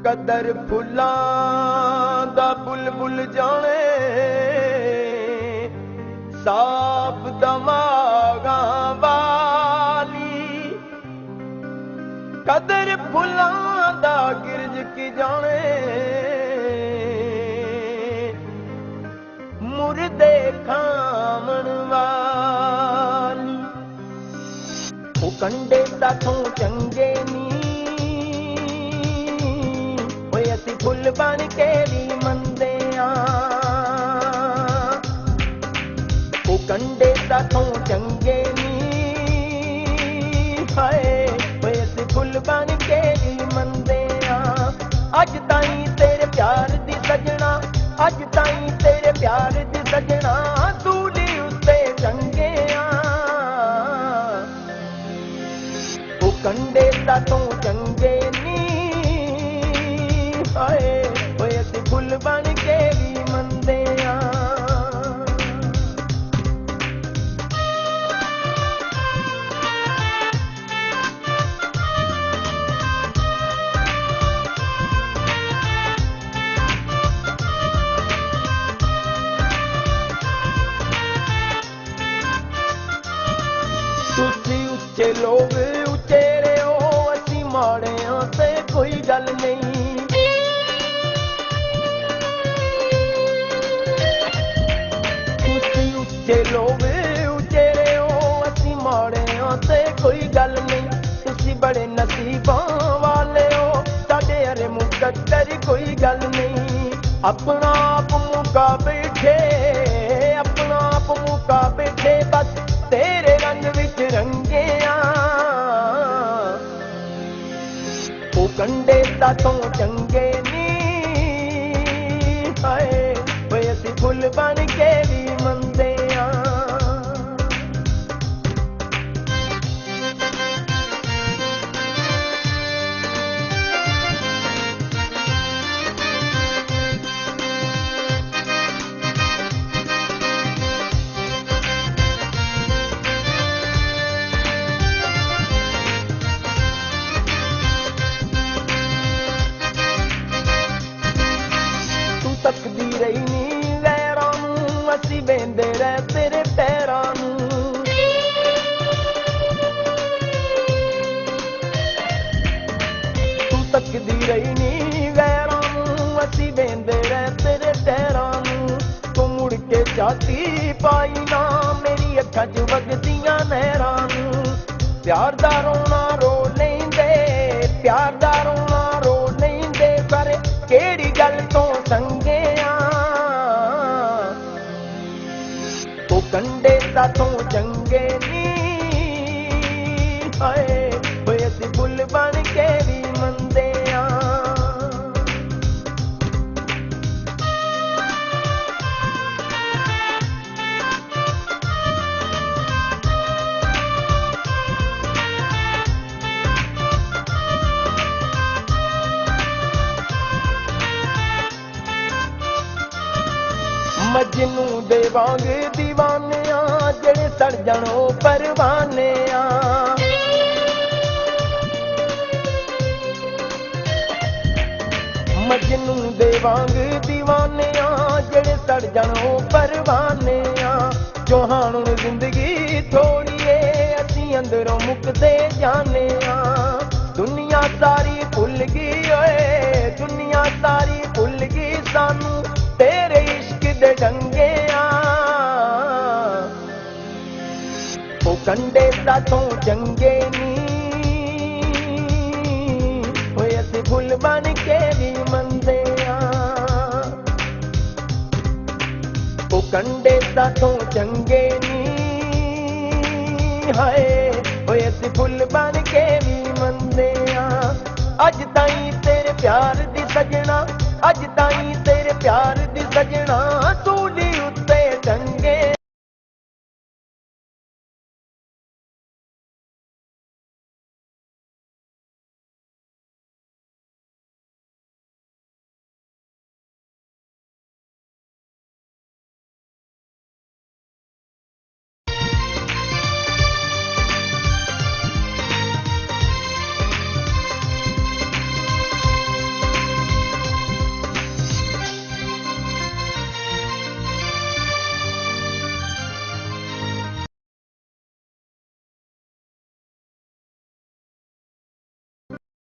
ਕਦਰ ਫੁੱਲਾਂ ਦਾ ਬੁਲਬੁਲ ਜਾਣੇ ਸਾਫ ਦਮਾਗਾਂ ਵਾਲੀ ਕਦਰ ਫੁੱਲਾਂ ਦਾ ਗਿਰਜ ਕੀ ਜਾਣੇ ਮੁਰਦੇ ਖਾਵਣ ਵਾਲੀ ਉਹ ਕੰਡੇ ਸਾਥੋਂ ਚੰਗੇ ਨੀ ਹੋਏ ਅਸੀਂ ਫੁੱਲ ਬਣ ਕੇ ਵੀ ਮੰਦੇ ਆਂ ਉਹ ਕੰਡੇ ਸਾਥੋਂ ਚੰਗੇ ਨੀ ਹਾਏ ਹੋਏ ਅਸੀਂ ਫੁੱਲ ਬਣ ਕੇ ਵੀ ਮੰਦੇ ਆਂ ਅੱਜ ਤਾਈਂ ਤੇਰੇ ਪਿਆਰ ਦੀ ਸਜਣਾ ਅੱਜ ਤਾਈਂ ਤੇਰੇ ਪਿਆਰ ਦੀ ਸਜਣਾ ਸੂਲੀ ਉੱਤੇ ਚੰਗੇ ਆਂ ਉਹ ਕੰਡੇ ਸਾਥੋਂ ਚੰਗੇ ਨੀ ਹਾਏ ਹੋਏ ਅਸੀਂ ਫੁੱਲ ਬਣ ਕੇ ਵੀ ਮੰਦੇ ਆਂ ਤੁਸੀਂ ਉੱਚੇ ਲੋਕ ਉਚੇਰੇ ਹੋ ਅਸੀਂ ਮਾੜਿਆਂ ਤੇ ਕੋਈ ਗੱਲ ਨਹੀਂ ਤੁਸੀਂ ਉੱਚੇ ਲੋਕ ਉਚੇਰੇ ਹੋ ਅਸੀਂ ਮਾੜਿਆਂ ਤੇ ਕੋਈ ਗੱਲ ਨਹੀਂ ਤੁਸੀਂ ਬੜੇ ਨਸੀਬਾਂ ਵਾਲੇ ਹੋ ਸਾਡੇ ਹਰੇ ਮੁਕੱਦਰ ਕੋਈ ਗੱਲ ਨਹੀਂ ਆਪਣਾ ਆਪ ਮੁਕਾ ਬੈਠੇ ਆਪਣਾ ਆਪ ਮੁਕਾ ਬੈਠੇ ਬਸ ਤੇਰੇ ਰੰਗ ਵਿੱਚ ਰੰਗਿਆ ਉਹ ਕੰਡੇ ਸਾਥੋਂ ਚੰਗੇ ਨੀ ਹਾਏ ਵੇ ਅਸੀਂ ਫੁੱਲ ਬਣ ਕੇ ਵੀ ਮੰਦੇ ਆਂ ਤੱਕਦੀ ਰਹੀ ਨੀ ਲਹਿਰਾਂ ਨੂੰ ਅਸੀਂ ਬਹਿੰਦੇ ਰਹਿ ਤੇਰੇ ਪੈਰਾਂ ਨੂੰ ਤੂੰ ਤੱਕਦੀ ਰਹੀ ਨੀ ਲਹਿਰਾਂ ਨੂੰ ਅਸੀਂ ਬਹਿੰਦੇ ਰਹਿ ਤੇਰੇ ਪੈਰਾਂ ਨੂੰ ਤੂੰ ਮੁੜ ਕੇ ਛਾਤੀ ਪਾਈ ਨਾ ਮੇਰੀ ਅੱਖਾਂ 'ਚ ਵਗਦੀਆਂ ਨਹਿਰਾਂ ਨੂੰ ਪਿਆਰ ਦਾ ਰੋਣਾ ਰੋ ਲੈਂਦੇ ਪਿਆਰ ਦਾ ਰੋਣਾ ਰੋ ਲੈਂਦੇ ਪਰ ਕਿਹੜੀ ਗੱਲ ਤੋਂ ਸੰਗੇ ਉਹ ਕੰਡੇ ਸਾਥੋਂ ਚੰਗੇ ਨੀ ਹਾਏ ਹੋਏ ਅਸੀਂ ਫੁੱਲ ਬਣ ਕੇ ਵੀ ਮੰਦੇ ਆਂ ਮਜਨੂ ਦੇ ਵਾਂਗ ਦੀਵਾਨਿਆਂ ਜਿਹੜੇ ਸੜ ਜਾਣੋ ਪਰਵਾਨਿਆਂ ਮਜਨੂ ਦੇ ਵਾਂਗ ਦੀਵਾਨਿਆਂ ਜਿਹੜੇ ਸੜ ਜਾਣੋ ਪਰਵਾਨਿਆਂ ਜੋ ਹੁਣ ਜ਼ਿੰਦਗੀ ਥੋੜੀਏ ਅਸੀਂ ਅੰਦਰੋਂ ਮੁੱਕਦੇ ਜਾਣੇ ਆਂ ਦੁਨੀਆ ਸਾਰੀ ਭੁੱਲ ਗਈ ਓਏ ਦੁਨੀਆ ਸਾਰੀ ਭੁੱਲ ਗਈ ਸਾਨੂੰ ਤੇਰੇ ਇਸ਼ਕ ਦੇ ਡੰਗਿਆਂ ਉਹ ਕੰਡੇ ਸਾਥੋਂ ਚੰਗੇ ਨੀ ਹੋਏ ਅਸੀਂ ਫੁੱਲ ਬਣ ਕੇ ਵੀ ਮੰਦੇ ਆਂ ਉਹ ਕੰਡੇ ਸਾਥੋਂ ਚੰਗੇ ਨੀ ਹਾਏ ਹੋਏ ਅਸੀਂ ਫੁੱਲ ਬਣ ਕੇ ਵੀ ਮੰਦੇ ਆਂ ਅੱਜ ਤਾਈਂ ਤੇਰੇ ਪਿਆਰ ਦੀ ਸਜਣਾ ਅੱਜ ਤਾਈਂ ਤੇਰੇ ਪਿਆਰ ਦੀ ਸਜਣਾ ਸੂਲੀ